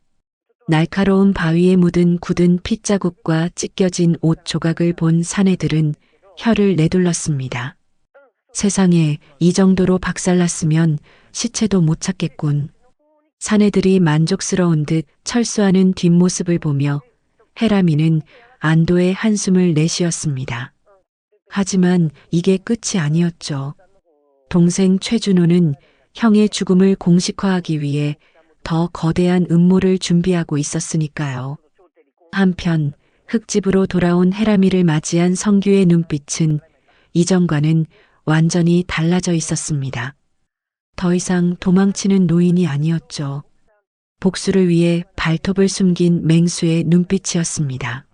날카로운 바위에 묻은 굳은 핏자국과 찢겨진 옷 조각을 본 사내들은 혀를 내둘렀습니다. 세상에 이 정도로 박살났으면 시체도 못 찾겠군. 사내들이 만족스러운 듯 철수하는 뒷모습을 보며 해람이는 안도의 한숨을 내쉬었습니다. 하지만 이게 끝이 아니었죠. 동생 최준호는 형의 죽음을 공식화하기 위해 더 거대한 음모를 준비하고 있었으니까요. 한편 흙집으로 돌아온 해람이를 맞이한 성규의 눈빛은 이전과는 완전히 달라져 있었습니다. 더 이상 도망치는 노인이 아니었죠. 복수를 위해 발톱을 숨긴 맹수의 눈빛이었습니다.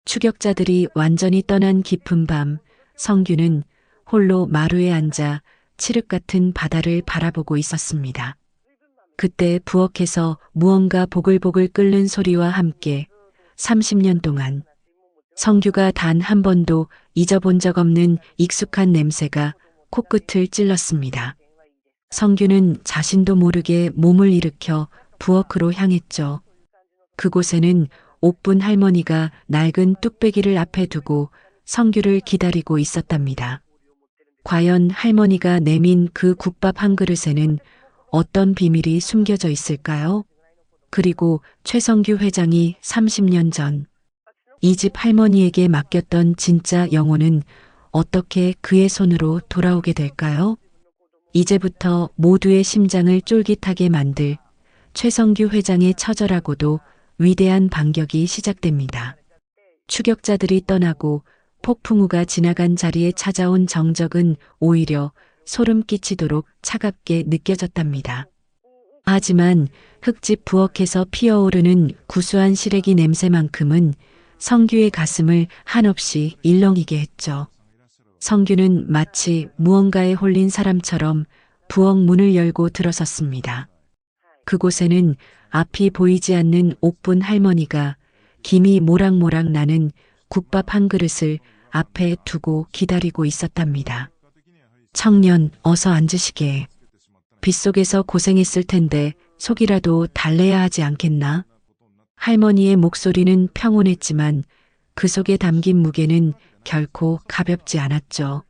추격자들이 완전히 떠난 깊은 밤, 성규는 홀로 마루에 앉아 칠흑 같은 바다를 바라보고 있었습니다. 그때 부엌에서 무언가 보글보글 끓는 소리와 함께 30년 동안 성규가 단 한 번도 잊어본 적 없는 익숙한 냄새가 코끝을 찔렀습니다. 성규는 자신도 모르게 몸을 일으켜 부엌으로 향했죠. 그곳에는 옥분 할머니가 낡은 뚝배기를 앞에 두고 성규를 기다리고 있었답니다. 과연 할머니가 내민 그 국밥 한 그릇에는 어떤 비밀이 숨겨져 있을까요? 그리고 최성규 회장이 30년 전 이 집 할머니에게 맡겼던 진짜 영혼은 어떻게 그의 손으로 돌아오게 될까요? 이제부터 모두의 심장을 쫄깃하게 만들 최성규 회장의 처절하고도 위대한 반격이 시작됩니다. 추격자들이 떠나고 폭풍우가 지나간 자리에 찾아온 정적은 오히려 소름 끼치도록 차갑게 느껴졌답니다. 하지만 흙집 부엌에서 피어오르는 구수한 시래기 냄새만큼은 성규의 가슴을 한없이 일렁이게 했죠. 성규는 마치 무언가에 홀린 사람처럼 부엌 문을 열고 들어섰습니다. 그곳에는 앞이 보이지 않는 옥분 할머니가 김이 모락모락 나는 국밥 한 그릇을 앞에 두고 기다리고 있었답니다. 청년, 어서 앉으시게. 빗속에서 고생했을 텐데 속이라도 달래야 하지 않겠나? 할머니의 목소리는 평온했지만 그 속에 담긴 무게는 결코 가볍지 않았죠.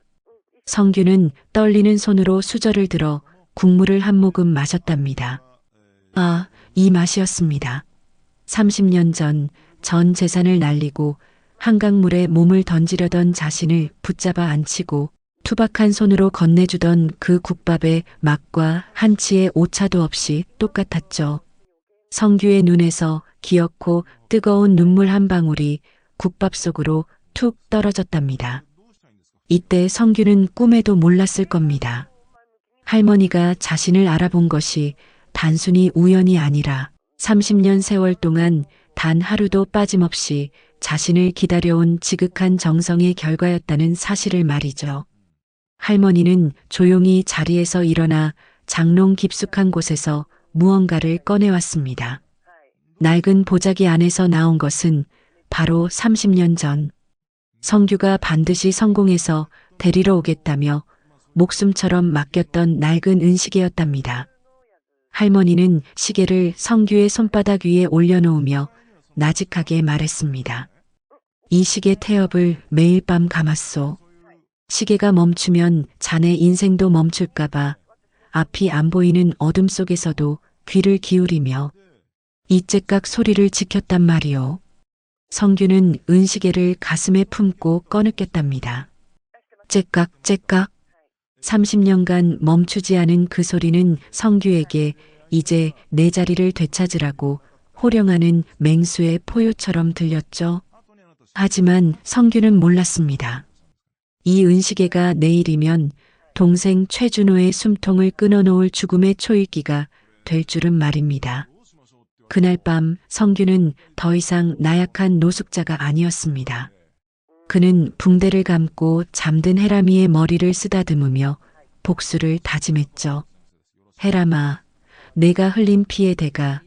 성규는 떨리는 손으로 수저를 들어 국물을 한 모금 마셨답니다. 아, 이 맛이었습니다. 30년 전 재산을 날리고 한강물에 몸을 던지려던 자신을 붙잡아 안치고 투박한 손으로 건네주던 그 국밥의 맛과 한치의 오차도 없이 똑같았죠. 성규의 눈에서 기억고 뜨거운 눈물 한 방울이 국밥 속으로 툭 떨어졌답니다. 이때 성규는 꿈에도 몰랐을 겁니다. 할머니가 자신을 알아본 것이 단순히 우연이 아니라 30년 세월 동안 단 하루도 빠짐없이 자신을 기다려온 지극한 정성의 결과였다는 사실을 말이죠. 할머니는 조용히 자리에서 일어나 장롱 깊숙한 곳에서 무언가를 꺼내왔습니다. 낡은 보자기 안에서 나온 것은 바로 30년 전 성규가 반드시 성공해서 데리러 오겠다며 목숨처럼 맡겼던 낡은 은시계였답니다. 할머니는 시계를 성규의 손바닥 위에 올려놓으며 나직하게 말했습니다. 이 시계 태엽을 매일 밤 감았소. 시계가 멈추면 자네 인생도 멈출까봐 앞이 안 보이는 어둠 속에서도 귀를 기울이며 이째깍 소리를 지켰단 말이오. 성규는 은시계를 가슴에 품고 꺼느꼈답니다. 째깍째깍. 30년간 멈추지 않은 그 소리는 성규에게 이제 내 자리를 되찾으라고 호령하는 맹수의 포효처럼 들렸죠. 하지만 성규는 몰랐습니다. 이 은시계가 내일이면 동생 최준호의 숨통을 끊어놓을 죽음의 초읽기가 될 줄은 말입니다. 그날 밤 성규는 더 이상 나약한 노숙자가 아니었습니다. 그는 붕대를 감고 잠든 해람이의 머리를 쓰다듬으며 복수를 다짐했죠. 해람아, 내가 흘린 피의 대가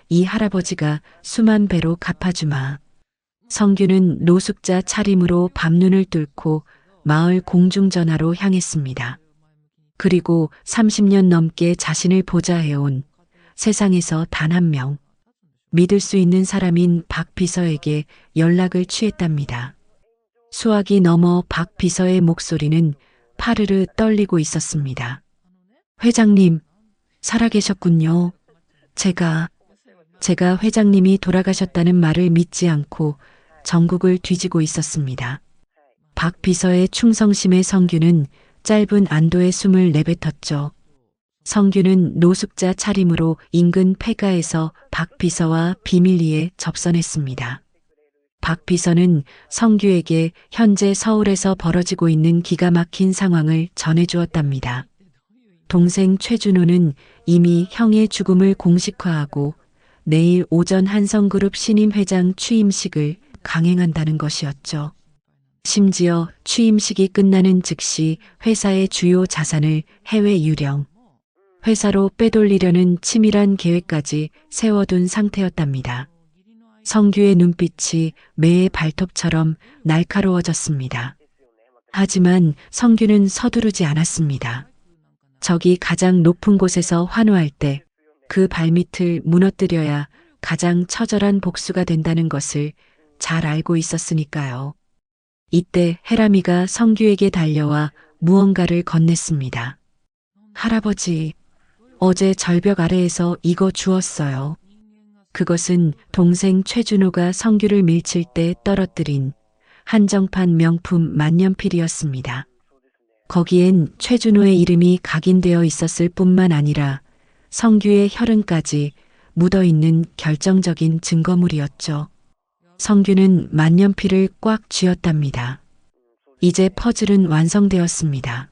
이 할아버지가 수만 배로 갚아주마. 성규는 노숙자 차림으로 밤눈을 뚫고 마을 공중전화로 향했습니다. 그리고 30년 넘게 자신을 보좌해온 세상에서 단 한 명, 믿을 수 있는 사람인 박 비서에게 연락을 취했답니다. 수화기 너머 박 비서의 목소리는 파르르 떨리고 있었습니다. 회장님, 살아계셨군요. 제가 회장님이 돌아가셨다는 말을 믿지 않고 전국을 뒤지고 있었습니다. 박 비서의 충성심에 성규는 짧은 안도의 숨을 내뱉었죠. 성규는 노숙자 차림으로 인근 폐가에서 박 비서와 비밀리에 접선했습니다. 박 비서는 성규에게 현재 서울에서 벌어지고 있는 기가 막힌 상황을 전해주었답니다. 동생 최준호는 이미 형의 죽음을 공식화하고 내일 오전 한성그룹 신임 회장 취임식을 강행한다는 것이었죠. 심지어 취임식이 끝나는 즉시 회사의 주요 자산을 해외 유령, 회사로 빼돌리려는 치밀한 계획까지 세워둔 상태였답니다. 성규의 눈빛이 매의 발톱처럼 날카로워졌습니다. 하지만 성규는 서두르지 않았습니다. 적이 가장 높은 곳에서 환호할 때 그 발밑을 무너뜨려야 가장 처절한 복수가 된다는 것을 잘 알고 있었으니까요. 이때 해람이가 성규에게 달려와 무언가를 건넸습니다. 할아버지, 어제 절벽 아래에서 이거 주웠어요. 그것은 동생 최준호가 성규를 밀칠 때 떨어뜨린 한정판 명품 만년필이었습니다. 거기엔 최준호의 이름이 각인되어 있었을 뿐만 아니라 성규의 혈흔까지 묻어있는 결정적인 증거물이었죠. 성규는 만년필을 꽉 쥐었답니다. 이제 퍼즐은 완성되었습니다.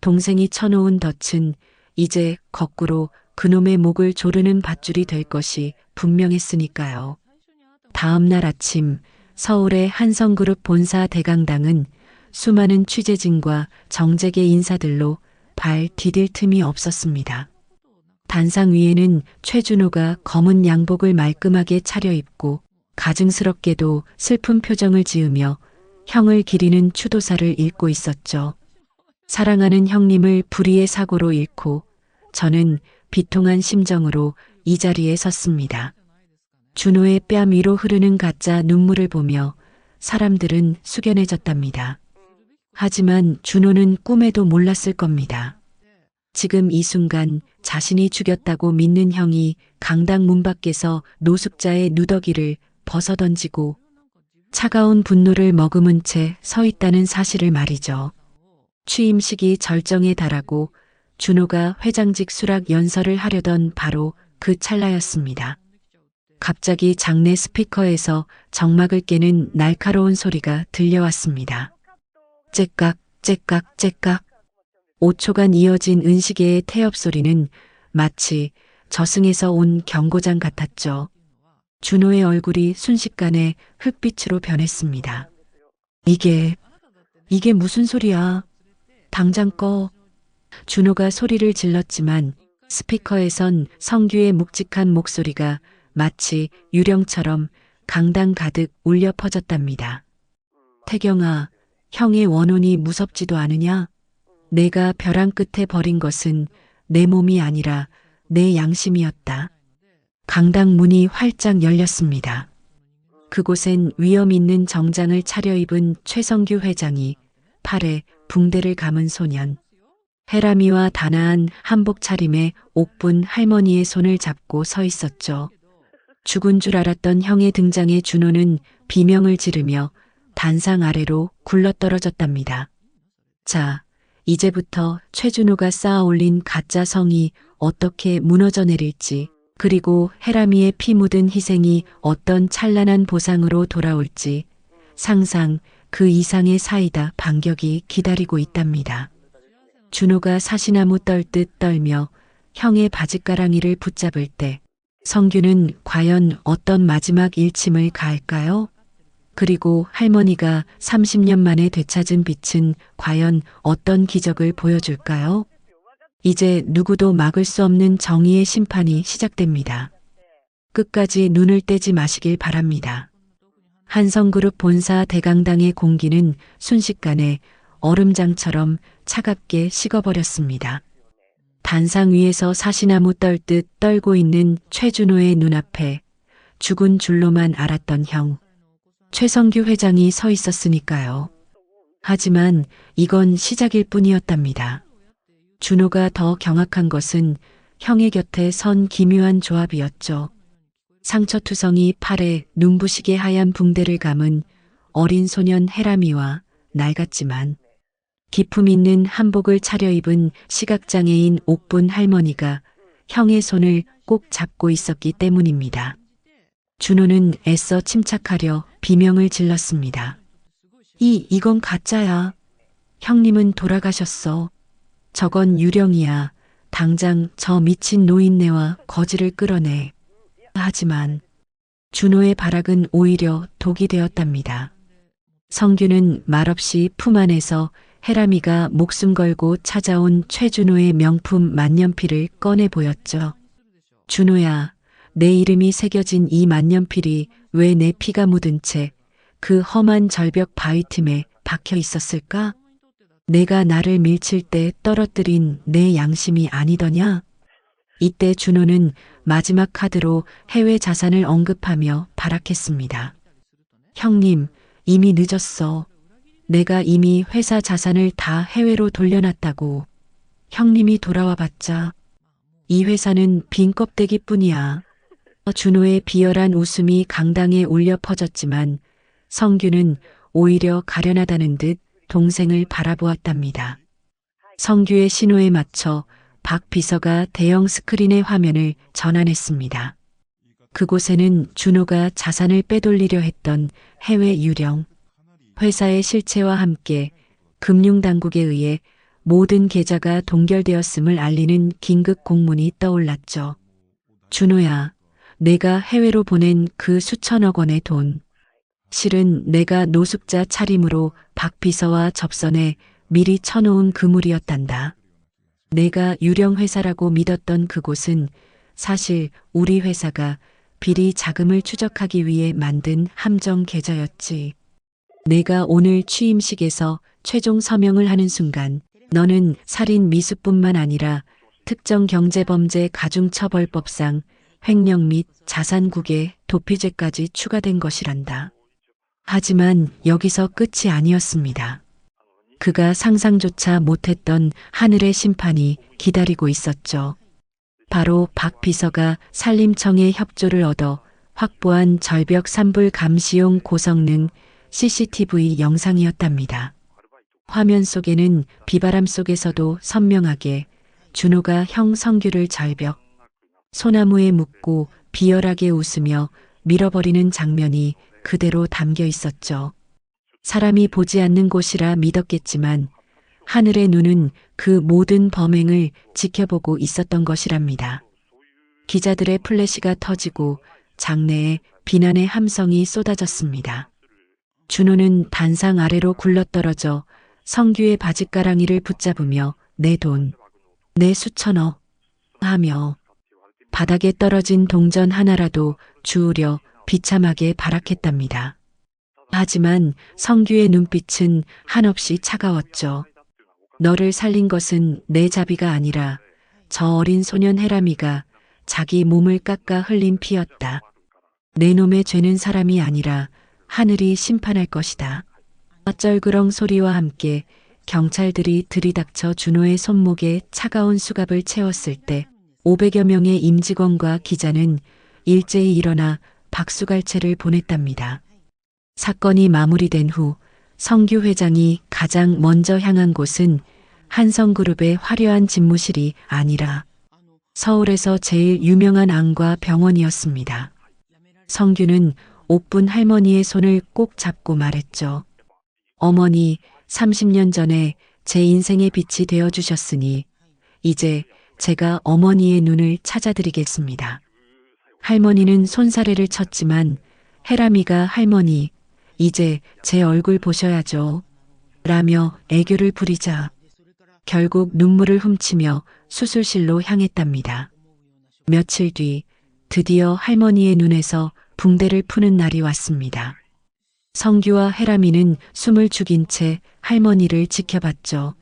동생이 쳐놓은 덫은 이제 거꾸로 그놈의 목을 조르는 밧줄이 될 것이 분명했으니까요. 다음 날 아침 서울의 한성그룹 본사 대강당은 수많은 취재진과 정재계 인사들로 발 디딜 틈이 없었습니다. 단상 위에는 최준호가 검은 양복을 말끔하게 차려입고 가증스럽게도 슬픈 표정을 지으며 형을 기리는 추도사를 읽고 있었죠. 사랑하는 형님을 불의의 사고로 잃고 저는 비통한 심정으로 이 자리에 섰습니다. 준호의 뺨 위로 흐르는 가짜 눈물을 보며 사람들은 숙연해졌답니다. 하지만 준호는 꿈에도 몰랐을 겁니다. 지금 이 순간 자신이 죽였다고 믿는 형이 강당 문 밖에서 노숙자의 누더기를 벗어던지고 차가운 분노를 머금은 채 서 있다는 사실을 말이죠. 취임식이 절정에 달하고 준호가 회장직 수락 연설을 하려던 바로 그 찰나였습니다. 갑자기 장내 스피커에서 정막을 깨는 날카로운 소리가 들려왔습니다. 째깍, 째깍, 째깍. 5초간 이어진 은시계의 태엽 소리는 마치 저승에서 온 경고장 같았죠. 준호의 얼굴이 순식간에 흙빛으로 변했습니다. 이게 무슨 소리야? 당장 꺼. 준호가 소리를 질렀지만 스피커에선 성규의 묵직한 목소리가 마치 유령처럼 강당 가득 울려 퍼졌답니다. 태경아, 형의 원혼이 무섭지도 않으냐? 내가 벼랑 끝에 버린 것은 내 몸이 아니라 내 양심이었다. 강당 문이 활짝 열렸습니다. 그곳엔 위험 있는 정장을 차려입은 최성규 회장이 팔에 붕대를 감은 소년, 해람이와 단아한 한복 차림의 옥분 할머니의 손을 잡고 서 있었죠. 죽은 줄 알았던 형의 등장에 준호는 비명을 지르며 단상 아래로 굴러떨어졌답니다. 자, 이제부터 최준호가 쌓아 올린 가짜 성이 어떻게 무너져 내릴지, 그리고 해람이의 피 묻은 희생이 어떤 찬란한 보상으로 돌아올지 상상 그 이상의 사이다 반격이 기다리고 있답니다. 준호가 사시나무 떨듯 떨며 형의 바짓가랑이를 붙잡을 때 성규는 과연 어떤 마지막 일침을 가할까요? 그리고 할머니가 30년 만에 되찾은 빛은 과연 어떤 기적을 보여줄까요? 이제 누구도 막을 수 없는 정의의 심판이 시작됩니다. 끝까지 눈을 떼지 마시길 바랍니다. 한성그룹 본사 대강당의 공기는 순식간에 얼음장처럼 차갑게 식어버렸습니다. 단상 위에서 사시나무 떨듯 떨고 있는 최준호의 눈앞에 죽은 줄로만 알았던 형, 최성규 회장이 서 있었으니까요. 하지만 이건 시작일 뿐이었답니다. 준호가 더 경악한 것은 형의 곁에 선 기묘한 조합이었죠. 상처투성이 팔에 눈부시게 하얀 붕대를 감은 어린 소년 해람이와 낡았지만 기품 있는 한복을 차려입은 시각장애인 옥분 할머니가 형의 손을 꼭 잡고 있었기 때문입니다. 준호는 애써 침착하려 비명을 질렀습니다. 이건 가짜야. 형님은 돌아가셨어. 저건 유령이야. 당장 저 미친 노인네와 거지를 끌어내. 하지만 준호의 발악은 오히려 독이 되었답니다. 성규는 말없이 품 안에서 해람이가 목숨 걸고 찾아온 최준호의 명품 만년필을 꺼내 보였죠. 준호야, 내 이름이 새겨진 이 만년필이 왜 내 피가 묻은 채 그 험한 절벽 바위 틈에 박혀 있었을까? 내가 나를 밀칠 때 떨어뜨린 내 양심이 아니더냐? 이때 준호는 마지막 카드로 해외 자산을 언급하며 발악했습니다. 형님, 이미 늦었어. 내가 이미 회사 자산을 다 해외로 돌려놨다고. 형님이 돌아와 봤자 이 회사는 빈 껍데기뿐이야. 준호의 비열한 웃음이 강당에 울려 퍼졌지만 성규는 오히려 가련하다는 듯 동생을 바라보았답니다. 성규의 신호에 맞춰 박 비서가 대형 스크린의 화면을 전환했습니다. 그곳에는 준호가 자산을 빼돌리려 했던 해외 유령, 회사의 실체와 함께 금융당국에 의해 모든 계좌가 동결되었음을 알리는 긴급 공문이 떠올랐죠. 준호야, 내가 해외로 보낸 그 수천억 원의 돈, 실은 내가 노숙자 차림으로 박 비서와 접선해 미리 쳐놓은 그물이었단다. 내가 유령 회사라고 믿었던 그곳은 사실 우리 회사가 비리 자금을 추적하기 위해 만든 함정 계좌였지. 내가 오늘 취임식에서 최종 서명을 하는 순간 너는 살인 미수뿐만 아니라 특정 경제범죄 가중처벌법상 횡령 및 자산국외 도피죄까지 추가된 것이란다. 하지만 여기서 끝이 아니었습니다. 그가 상상조차 못했던 하늘의 심판이 기다리고 있었죠. 바로 박 비서가 산림청의 협조를 얻어 확보한 절벽 산불 감시용 고성능 CCTV 영상이었답니다. 화면 속에는 비바람 속에서도 선명하게 준호가 형 성규를 절벽, 소나무에 묶고 비열하게 웃으며 밀어버리는 장면이 그대로 담겨 있었죠. 사람이 보지 않는 곳이라 믿었겠지만 하늘의 눈은 그 모든 범행을 지켜보고 있었던 것이랍니다. 기자들의 플래시가 터지고 장내에 비난의 함성이 쏟아졌습니다. 준호는 단상 아래로 굴러떨어져 성규의 바짓가랑이를 붙잡으며 내 돈, 내 수천억 하며 바닥에 떨어진 동전 하나라도 주우려 비참하게 발악했답니다. 하지만 성규의 눈빛은 한없이 차가웠죠. 너를 살린 것은 내 자비가 아니라 저 어린 소년 해람이가 자기 몸을 깎아 흘린 피였다. 내 놈의 죄는 사람이 아니라 하늘이 심판할 것이다. 쩔그렁 소리와 함께 경찰들이 들이닥쳐 준호의 손목에 차가운 수갑을 채웠을 때 500여 명의 임직원과 기자는 일제히 일어나 박수갈채를 보냈답니다. 사건이 마무리된 후 성규 회장이 가장 먼저 향한 곳은 한성그룹의 화려한 집무실이 아니라 서울에서 제일 유명한 안과 병원이었습니다. 성규는 옥분 할머니의 손을 꼭 잡고 말했죠. 어머니, 30년 전에 제 인생의 빛이 되어주셨으니 이제 제가 어머니의 눈을 찾아드리겠습니다. 할머니는 손사래를 쳤지만 해람이가 할머니, 이제 제 얼굴 보셔야죠. 라며 애교를 부리자 결국 눈물을 훔치며 수술실로 향했답니다. 며칠 뒤 드디어 할머니의 눈에서 붕대를 푸는 날이 왔습니다. 성규와 해람이는 숨을 죽인 채 할머니를 지켜봤죠.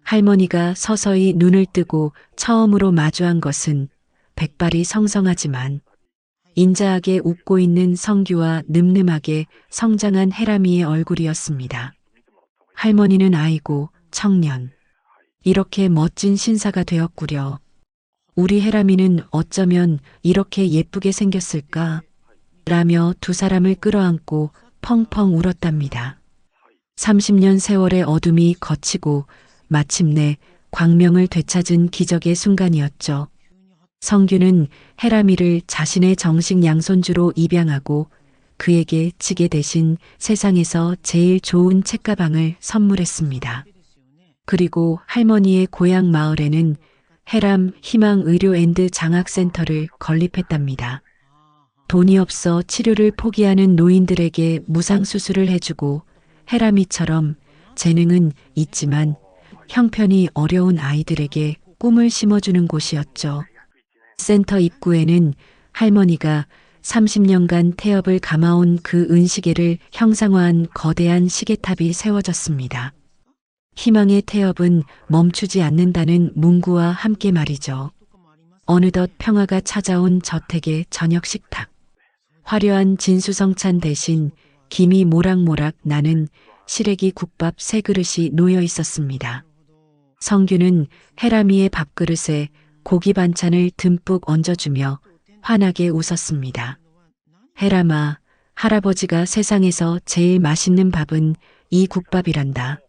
할머니가 서서히 눈을 뜨고 처음으로 마주한 것은 백발이 성성하지만 인자하게 웃고 있는 성규와 늠름하게 성장한 해람이의 얼굴이었습니다. 할머니는 아이고, 청년. 이렇게 멋진 신사가 되었구려. 우리 해람이는 어쩌면 이렇게 예쁘게 생겼을까? 라며 두 사람을 끌어안고 펑펑 울었답니다. 30년 세월의 어둠이 걷히고 마침내 광명을 되찾은 기적의 순간이었죠. 성규는 해람이를 자신의 정식 양손주로 입양하고 그에게 지게 대신 세상에서 제일 좋은 책가방을 선물했습니다. 그리고 할머니의 고향 마을에는 해람 희망의료앤드 장학센터를 건립했답니다. 돈이 없어 치료를 포기하는 노인들에게 무상수술을 해주고 해람이처럼 재능은 있지만 형편이 어려운 아이들에게 꿈을 심어주는 곳이었죠. 센터 입구에는 할머니가 30년간 태엽을 감아온 그 은시계를 형상화한 거대한 시계탑이 세워졌습니다. 희망의 태엽은 멈추지 않는다는 문구와 함께 말이죠. 어느덧 평화가 찾아온 저택의 저녁 식탁. 화려한 진수성찬 대신 김이 모락모락 나는 시래기 국밥 3그릇이 놓여 있었습니다. 성규는 해람이의 밥그릇에 고기 반찬을 듬뿍 얹어주며 환하게 웃었습니다. 해람아, 할아버지가 세상에서 제일 맛있는 밥은 이 국밥이란다.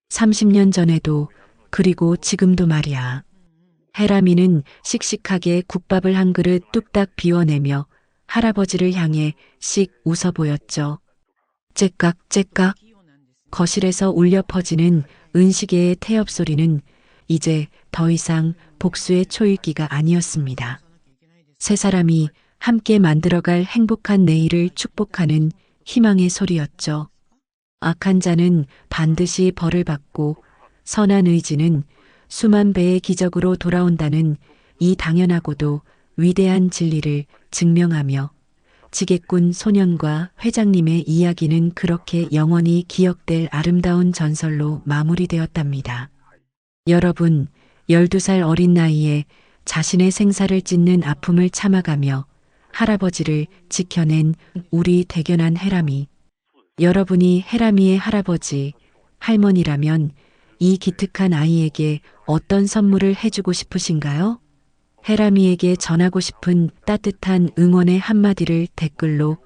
30년 전에도 그리고 지금도 말이야. 해람이는 씩씩하게 국밥을 한 그릇 뚝딱 비워내며 할아버지를 향해 씩 웃어 보였죠. 째깍째깍. 거실에서 울려 퍼지는 은시계의 태엽 소리는 이제 더 이상 복수의 초읽기가 아니었습니다. 세 사람이 함께 만들어갈 행복한 내일을 축복하는 희망의 소리였죠. 악한 자는 반드시 벌을 받고 선한 의지는 수만 배의 기적으로 돌아온다는 이 당연하고도 위대한 진리를 증명하며 지게꾼 소년과 회장님의 이야기는 그렇게 영원히 기억될 아름다운 전설로 마무리되었답니다. 여러분, 12살 어린 나이에 자신의 생사를 찢는 아픔을 참아가며 할아버지를 지켜낸 우리 대견한 해람이. 여러분이 해람이의 할아버지, 할머니라면 이 기특한 아이에게 어떤 선물을 해주고 싶으신가요? 해람이에게 전하고 싶은 따뜻한 응원의 한마디를 댓글로